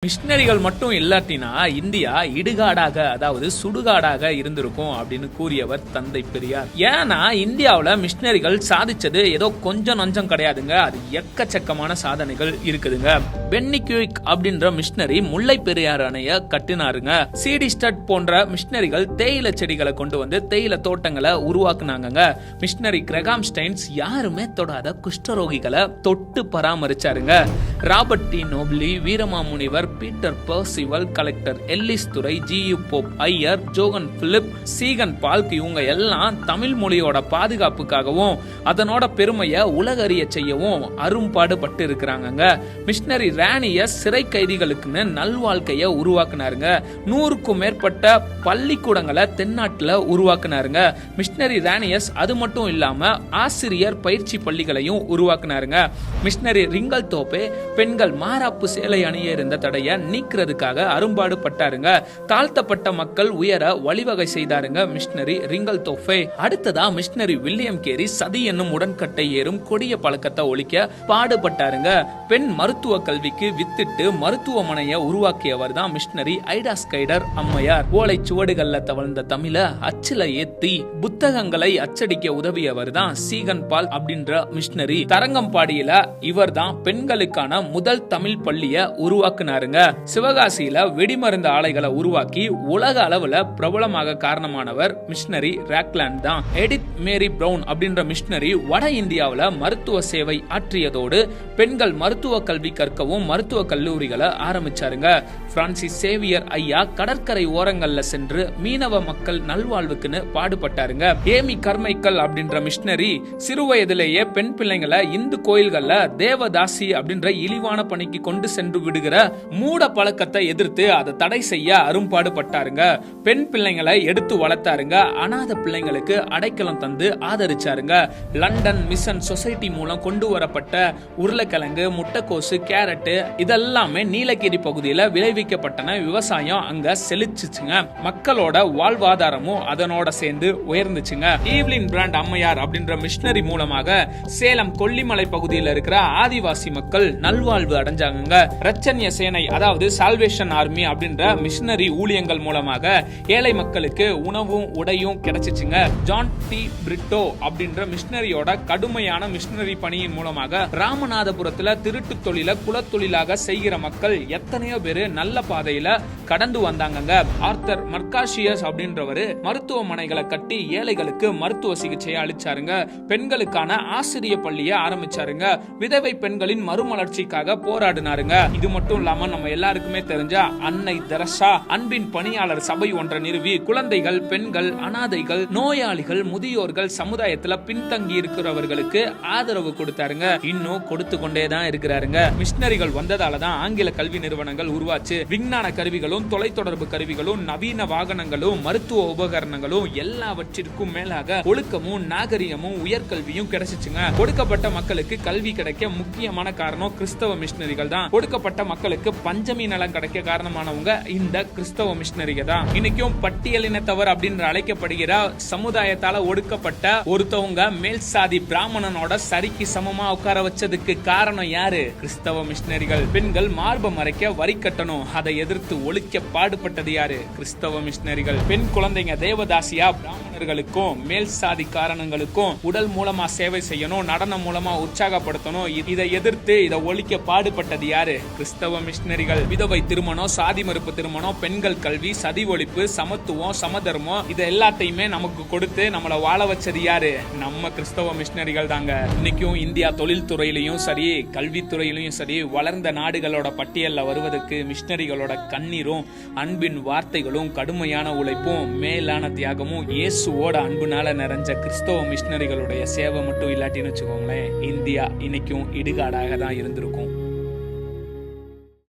மிஷினரிகள் மட்டும் இல்லாட்டினா இந்தியா இடுகாடாக, அதாவது சுடுகாடாக இருந்திருக்கும் அப்படின்னு கூறியவர் தந்தை பெரியார். ஏன்னா இந்தியாவில் மிஷினரிகள் சாதிச்சது ஏதோ கொஞ்சம் நஞ்சம் கிடையாதுங்க, அது எக்கச்சக்கமான சாதனைகள் இருக்குதுங்க. பென்னி குயிக் அப்படின்ற மிஷினரி முல்லை பெரியார் அணைய கட்டினாருங்க. சிடி ஸ்டட் போன்ற மிஷினரிகள் தேயிலை செடிகளை கொண்டு வந்து தேயிலை தோட்டங்களை உருவாக்குனாங்க. மிஷினரி கிரகாம் ஸ்டைன்ஸ் யாருமே தொடாத குஷ்டரோகிகளை தொட்டு பராமரிச்சாருங்க. Robert de Nobili, Veeramamunivar, Peter Percival, collector Ellis Durai, GU. Pope Iyer, Johann Philipp, Ziegenbalg இவங்க எல்லாம் தமிழ் மொழியோட பாதுகாப்புக்காகவும் அதனோட பெருமையை உலகறிய செய்யவும் அரும்பாடுபட்டு இருக்கிறாங்க. மிஷினரி ராணியஸ் சிறை கைதிகளுக்குன்னு நல்வாழ்க்கைய உருவாக்குனாருங்க. 100க்கும் மேற்பட்ட பள்ளிக்கூடங்களை தென்னாட்டுல உருவாக்குனாருங்க. மிஷினரி ராணியஸ் அது மட்டும் இல்லாம ஆசிரியர் பயிற்சி பள்ளிகளையும் உருவாக்குனாருங்க. மிஷினரி ரிங்கல் தோப்பே பெண்கள் மாராப்பு சேலை அணிய இருந்த தடையை நீக்கிறதுக்காக அரும்பாடு பட்டாருங்க. தாழ்த்தப்பட்ட மக்கள் உயர வழிவகை செய்தாருங்க மிஷினரி ரிங்கல் தோப்பே. அடுத்ததா மிஷினரி வில்லியம் கேரி சதி என்னும் உடன்கட்டை ஏறும் கொடிய பழக்கத்தை ஒழிக்க பாடுபட்டாருங்க. பெண் மருத்துவ கல்விக்கு வித்திட்டு மருத்துவமனையை உருவாக்கியவர் தான் மிஷினரி ஐடா ஸ்கைடர் அம்மையார். ஓலை சுவடுகள்ல தவழ்ந்த தமிழ அச்சில ஏத்தி புத்தகங்களை அச்சடிக்க உதவியவர் தான் சீகன் பால் அப்படின்ற மிஷினரி. தரங்கம்பாடியில இவர் தான் பெண்களுக்கான முதல் தமிழ் பள்ளிய உருவாக்குனாருங்க. சிவகாசியில வெடிமருந்து ஆலைகளை உருவாக்கி உலக அளவுல பிரபலமாக காரணமானவர் மிஷினரி ராக்லாண்ட் தான். எடித் மேரி பிரவுன் அப்படின்ற மிஷினரி வட இந்தியாவில மருத்துவ சேவை ஆற்றியதோடு பெண்கள் மருத்துவ கல்வி கற்கவும் மருத்துவ கல்லூரிகளை ஆரம்பிச்சாருங்க. பிரான்சிஸ் சேவியர் ஐயா கடற்கரை ஓரங்கள்ல சென்று மீனவ மக்கள் நல்வாழ்வுக்குன்னு பாடுபட்டாருங்க. ஏமி கர்மைக்கல் அப்படின்ற மிஷினரி சிறு வயதிலேயே பெண் பிள்ளைங்களை இந்து கோயில்கள்ல தேவதாசி அப்படின்ற இழிவான பணிக்கு கொண்டு சென்று விடுகிற மூட பழக்கத்தை எதிர்த்து அதை தடை செய்ய அரும்பாடுபட்டாருங்க. பெண் பிள்ளைங்களை எடுத்து வளர்த்தாருங்க. அநாத பிள்ளைங்களுக்கு அடைக்கலம் தந்து ஆதரிச்சாருங்க. லண்டன் மிஷன் சொசைட்டி மூலம் கொண்டு வரப்பட்ட உருளைக்கிழங்கு, முட்டைக்கோசு, கேரட் இதெல்லாமே நீலகிரி பகுதியில விளைவிக்கப்பட்டன. விவசாயம் அங்க செழிச்சுச்சுங்க. மக்களோட வாழ்வாதாரமும் அதனோட சேர்ந்து உயர்ந்துச்சுங்க. ஈவ்லின் பிராண்ட் அம்மையார் அப்படின்ற மிஷினரி மூலமாக சேலம் கொல்லிமலை பகுதியில் இருக்கிற ஆதிவாசி மக்கள் நல்வாழ்வு அடைஞ்சாங்க. ரச்சன்ய சேனை அதாவது சால்வேஷன் ஆர்மி அப்படின்ற மிஷினரி ஊழியங்கள் மூலமாக ஏழை மக்களுக்கு உணவும் உடையும் கிடைச்சிச்சுங்க. ஜான் டி பிரிட்டோ அப்படின்ற மிஷினரியோட கடுமையான மிஷினரி பணியின் மூலமாக ராமநாதபுரத்துல திருட்டு தொழில குலத்தொழிலாக செய்கிற மக்கள் எத்தனையோ பேரு நல்ல பாதையில கடந்து வந்தாங்க. ஆர்த்தர் மர்காஷியஸ் அப்படின்றவரு மருத்துவமனைகளை கட்டி ஏழைகளுக்கு மருத்துவ சிகிச்சையை அளிச்சாருங்க. பெண்களுக்கான ஆசிரிய பள்ளியை ஆரம்பிச்சாருங்க. விதவை பெண்களின் மறுமலர்ச்சிக்காக போராடினாருங்க. இது மட்டும் இல்லாம நம்ம எல்லாருக்குமே தெரிஞ்ச அன்னை தெரசா அன்பின் பணியாளர் சபை ஒன்றை நிறுவி குழந்தைகள், பெண்கள், அனாதைகள், நோயாளிகள், முதியோர்கள், சமுதாயத்துல பின்தங்கி இருக்கிறவர்களுக்கு ஆதரவு கொடுத்தாருங்க. இன்னும் கொடுத்து கொண்டேதான் இருக்கிறாருங்க. மிஷினரிகள் வந்ததாலதான் ஆங்கில கல்வி நிறுவனங்கள் உருவாச்சு. விஞ்ஞான கருவிகளும் தொலைத்தொடர்பு கருவிகளும் நவீன வாகனங்களும் மருத்துவ உபகரணங்களும் எல்லாவற்றிற்கும் மேலாக ஒழுக்கமும் நாகரிகமும் உயர்கல்வியும் கிடைச்சிச்சுங்க. கொடுக்கப்பட்ட மக்களுக்கு கல்வி கிடைக்க முக்கியமான காரணம் கிறிஸ்தவ மிஷினரிகள் தான். கொடுக்கப்பட்ட மக்களுக்கு பஞ்சமி நலம் கிடைக்க காரணமானவங்க இந்த கிறிஸ்தவ மிஷினரிகள் தான். இன்னைக்கும் பட்டியலினத்தவர் அப்படின்னு அழைக்கப்படுகிற சமுதாயத்தால ஒடுக்கப்பட்ட ஒருத்தவங்க மேல் சாதி பிராமணனோட சரிக்கு சமமா உட்கார வச்சதுக்கு காரணம் யாரு? கிறிஸ்தவ மிஷினரிகள். பெண்கள் மார்பை மறைக்க வரி கட்டணும், அதை எதிர்த்து ஒழிக்க பாடுபட்டது யாரு? கிறிஸ்தவ மிஷினரிகள். பெண் குழந்தைங்க தேவதாசியா பிராமணர்களுக்கும் மேல் சாதி காரணங்களுக்கும் உடல் மூலமா சேவை செய்யணும், நடனம் மூலமா உற்சாகப்படுத்தணும், இதை எதிர்த்து இதை ஒழிக்க பாடுபட்டது யாரு? கிறிஸ்தவ மிஷினரிகள். விதவை திருமணம், சாதி மறுப்பு திருமணம், பெண்கள் கல்வி, சதி ஒழிப்பு, சமத்துவம், சமதர்மம் இது எல்லாத்தையுமே நமக்கு கொடுத்து நம்மளை வாழ வச்சது யாரு? நம்ம கிறிஸ்தவ மிஷினரிகள் தாங்க. இன்னைக்கும் இந்தியா தொழில் துறையிலையும் சரி, கல்வித்துறையிலையும் சரி, வளர்ந்த நாடுகளோட பட்டியல்ல வருவதற்கு மிஷினரிகளோட கண்ணீரும் அன்பின் வார்த்தைகளும் கடுமையான உழைப்பும் மேலான தியாகமும் இயேசுவோட அன்புனால நிறைஞ்ச கிறிஸ்தவ மிஷினரிகளுடைய சேவை மட்டும் இல்லாட்டின்னு வச்சுக்கோங்களேன், இந்தியா இன்னைக்கும் இடுகாடாக தான் இருந்திருக்கும்.